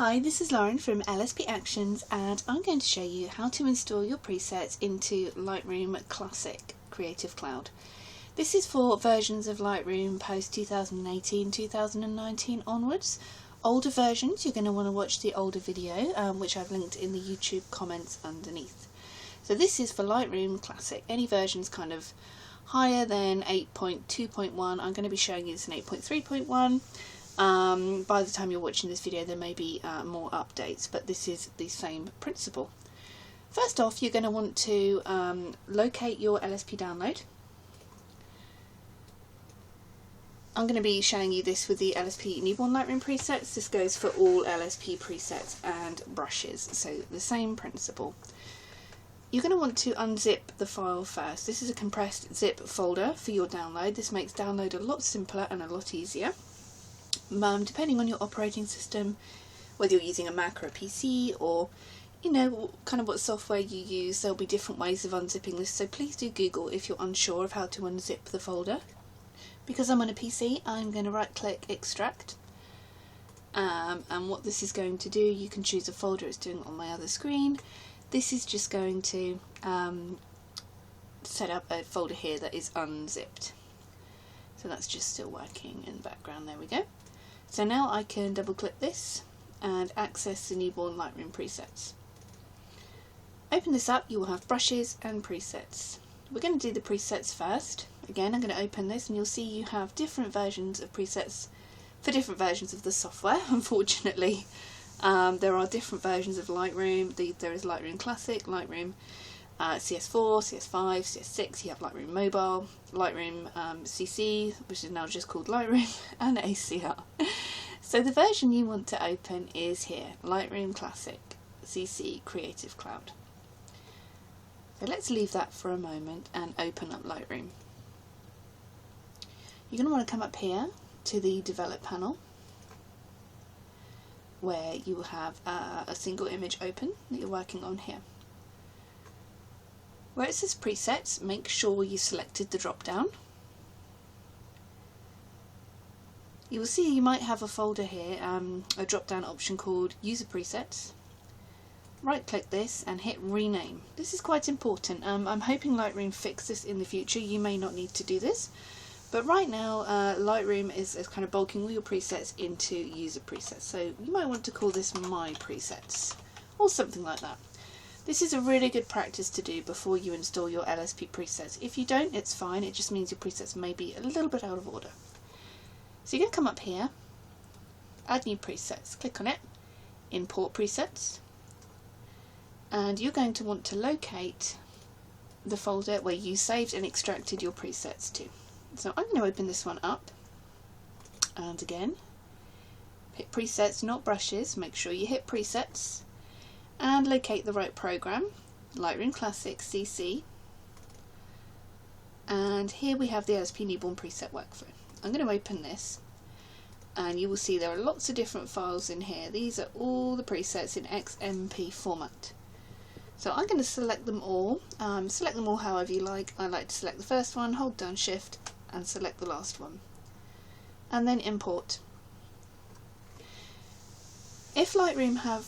Hi, this is Lauren from LSP Actions, and I'm going to show you how to install your presets into Lightroom Classic Creative Cloud. This is for versions of Lightroom post 2018-2019 onwards. Older versions, you're going to want to watch the older video, which I've linked in the YouTube comments underneath. So this is for Lightroom Classic. Any versions kind of higher than 8.2.1, I'm going to be showing you this in 8.3.1. By the time you're watching this video there may be more updates, but this is the same principle. First off, you're going to want to locate your LSP download. I'm going to be showing you this with the LSP Newborn Lightroom presets. This goes for all LSP presets and brushes, so the same principle. You're going to want to unzip the file first. This is a compressed zip folder for your download. This makes download a lot simpler and a lot easier. Depending on your operating system, whether you're using a Mac or a PC, or kind of what software you use, there'll be different ways of unzipping this, so please do Google if you're unsure of how to unzip the folder. Because I'm on a PC, I'm going to right click extract, and what this is going to do, you can choose a folder. It's doing it on my other screen. This is just going to set up a folder here that is unzipped. So that's just still working in the background. There we go. So now I can double click this and access the Newborn Lightroom presets. Open this up, you will have brushes and presets. We're going to do the presets first. Again, I'm going to open this and you'll see you have different versions of presets for different versions of the software, unfortunately. There are different versions of Lightroom. There is Lightroom Classic, Lightroom CS4, CS5, CS6, you have Lightroom Mobile, Lightroom CC, which is now just called Lightroom, and ACR. So the version you want to open is here, Lightroom Classic CC Creative Cloud. So let's leave that for a moment and open up Lightroom. You're going to want to come up here to the Develop panel, where you will have a single image open that you're working on here. Where it says presets, make sure you selected the drop down. You will see you might have a folder here, a drop down option called User Presets. Right click this and hit rename. This is quite important. I'm hoping Lightroom fix this in the future. You may not need to do this, but right now Lightroom is kind of bulking all your presets into User Presets. So you might want to call this My Presets or something like that. This is a really good practice to do before you install your LSP presets. If you don't, it's fine, it just means your presets may be a little bit out of order. So you're going to come up here, add new presets, click on it, import presets, and you're going to want to locate the folder where you saved and extracted your presets to. So I'm going to open this one up, and again, hit presets, not brushes, make sure you hit presets, and locate the right program, Lightroom Classic CC, and here we have the LSP Newborn preset workflow. I'm going to open this and you will see there are lots of different files in here. These are all the presets in XMP format. So I'm going to select them all however you like. I like to select the first one, hold down Shift and select the last one, and then import. If Lightroom have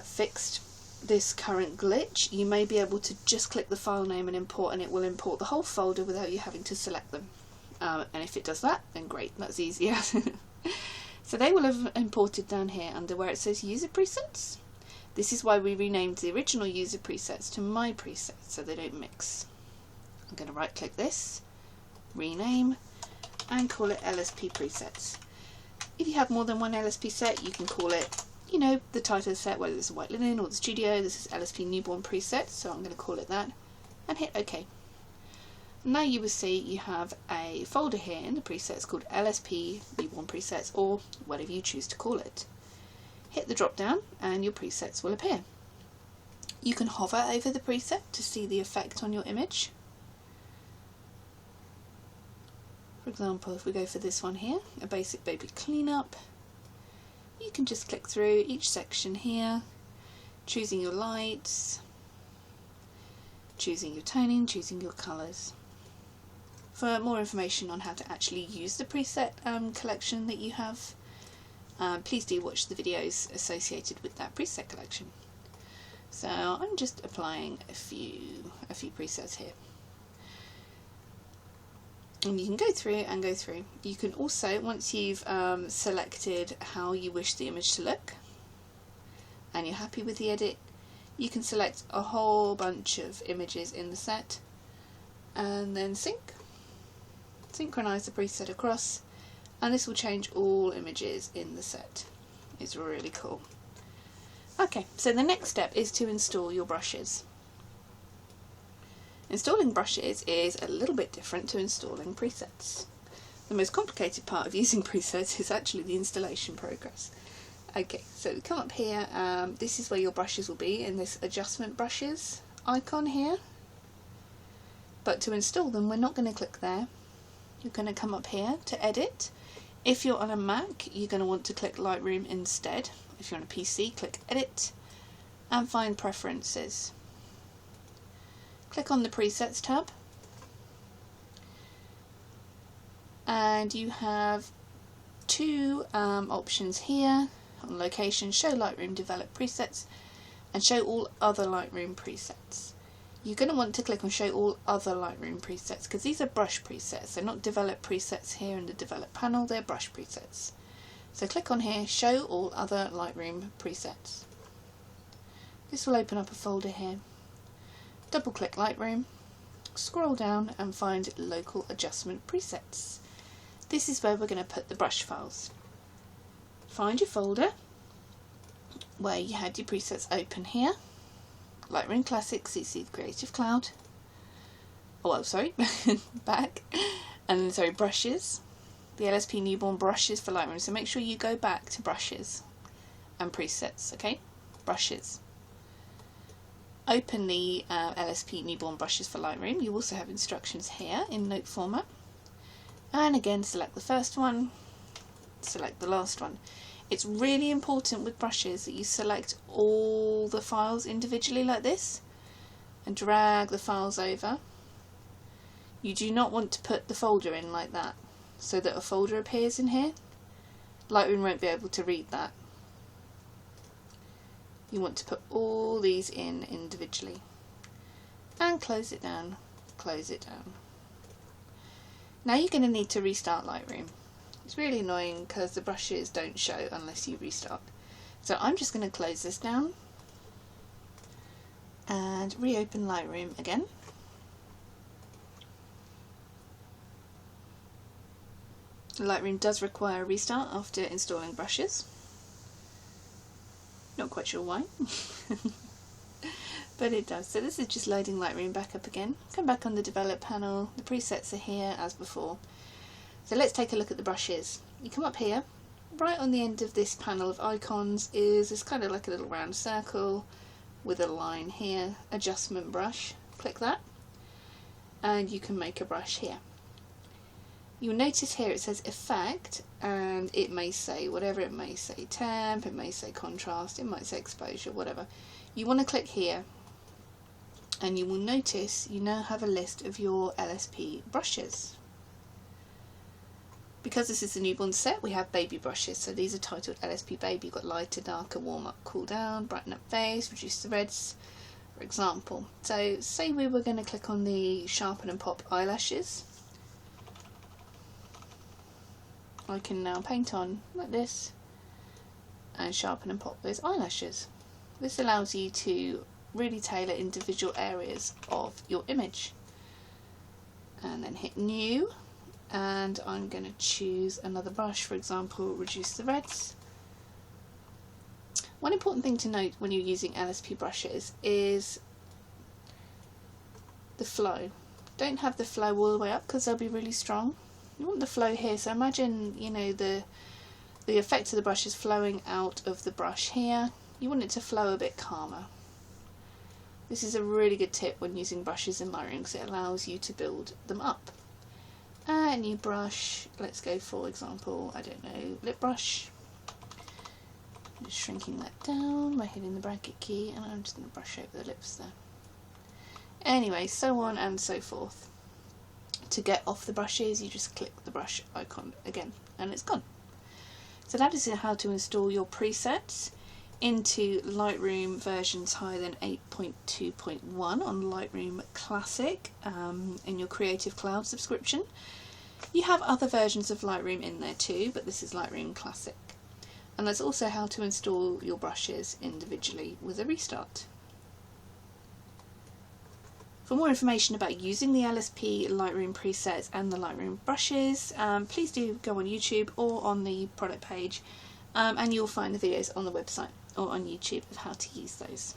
fixed this current glitch, you may be able to just click the file name and import, and it will import the whole folder without you having to select them. And if it does that, then great, that's easier. So they will have imported down here under where it says User Presets. This is why we renamed the original User Presets to My Presets, so they don't mix. I'm going to right click this, rename, and call it LSP Presets. If you have more than one LSP set, you can call it the title of the set, whether it's a White Linen or the Studio. This is LSP Newborn Preset, so I'm going to call it that, and hit OK. Now you will see you have a folder here in the presets called LSP Newborn Presets, or whatever you choose to call it. Hit the drop down and your presets will appear. You can hover over the preset to see the effect on your image. For example, if we go for this one here, a basic baby cleanup, you can just click through each section here, choosing your lights, choosing your toning, choosing your colours. For more information on how to actually use the preset collection that you have, please do watch the videos associated with that preset collection. So I'm just applying a few presets here. And you can go through and go through. You can also, once you've selected how you wish the image to look and you're happy with the edit, you can select a whole bunch of images in the set and then synchronize the preset across, and this will change all images in the set. It's really cool. Okay, so the next step is to install your brushes. Installing brushes is a little bit different to installing presets. The most complicated part of using presets is actually the installation progress. Okay, so we come up here, this is where your brushes will be, in this adjustment brushes icon here. But to install them, we're not going to click there. You're going to come up here to edit. If you're on a Mac, you're going to want to click Lightroom instead. If you're on a PC, click edit and find preferences. Click on the presets tab and you have two options here on location: show Lightroom develop presets and show all other Lightroom presets. You're going to want to click on show all other Lightroom presets because these are brush presets. They're not develop presets here in the develop panel, they're brush presets. So click on here, show all other Lightroom presets. This will open up a folder here. Double click Lightroom, scroll down and find local adjustment presets. This is where we're going to put the brush files. Find your folder where you had your presets open here. Lightroom Classic, CC Creative Cloud. Oh, well, sorry, back. And then, sorry, brushes. The LSP newborn brushes for Lightroom. So make sure you go back to brushes and presets, okay? Brushes. Open the LSP newborn brushes for Lightroom. You also have instructions here in note format. And again, select the first one, select the last one. It's really important with brushes that you select all the files individually like this and drag the files over. You do not want to put the folder in like that so that a folder appears in here. Lightroom won't be able to read that. You want to put all these in individually and close it down, close it down. Now you're going to need to restart Lightroom. It's really annoying because the brushes don't show unless you restart. So I'm just going to close this down and reopen Lightroom again. Lightroom does require a restart after installing brushes. Not quite sure why, but it does. So this is just loading Lightroom back up again. Come back on the develop panel. The presets are here as before. So let's take a look at the brushes. You come up here, right on the end of this panel of icons is this kind of like a little round circle with a line here, adjustment brush. Click that and you can make a brush here. You'll notice here it says effect and it may say whatever, it may say temp, it may say contrast, it might say exposure, whatever. You want to click here and you will notice you now have a list of your LSP brushes. Because this is the newborn set, we have baby brushes, so these are titled LSP Baby. You've got lighter, darker, warm up, cool down, brighten up face, reduce the reds, for example. So say we were going to click on the sharpen and pop eyelashes. I can now paint on like this and sharpen and pop those eyelashes. This allows you to really tailor individual areas of your image. And then hit new. And I'm going to choose another brush, for example, reduce the reds. One important thing to note when you're using LSP brushes is the flow. Don't have the flow all the way up because they'll be really strong. You want the flow here, so imagine, you know, the effect of the brush is flowing out of the brush here. You want it to flow a bit calmer. This is a really good tip when using brushes in Lightroom because it allows you to build them up. A new brush, let's go for example, I don't know, lip brush. I'm just shrinking that down by hitting the bracket key and I'm just going to brush over the lips there. Anyway, so on and so forth. To get off the brushes, you just click the brush icon again and it's gone. So that is how to install your presets into Lightroom versions higher than 8.2.1 on Lightroom Classic in your Creative Cloud subscription. You have other versions of Lightroom in there too, but this is Lightroom Classic. And that's also how to install your brushes individually with a restart. For more information about using the LSP Lightroom presets and the Lightroom brushes, please do go on YouTube or on the product page, and you'll find the videos on the website or on YouTube of how to use those.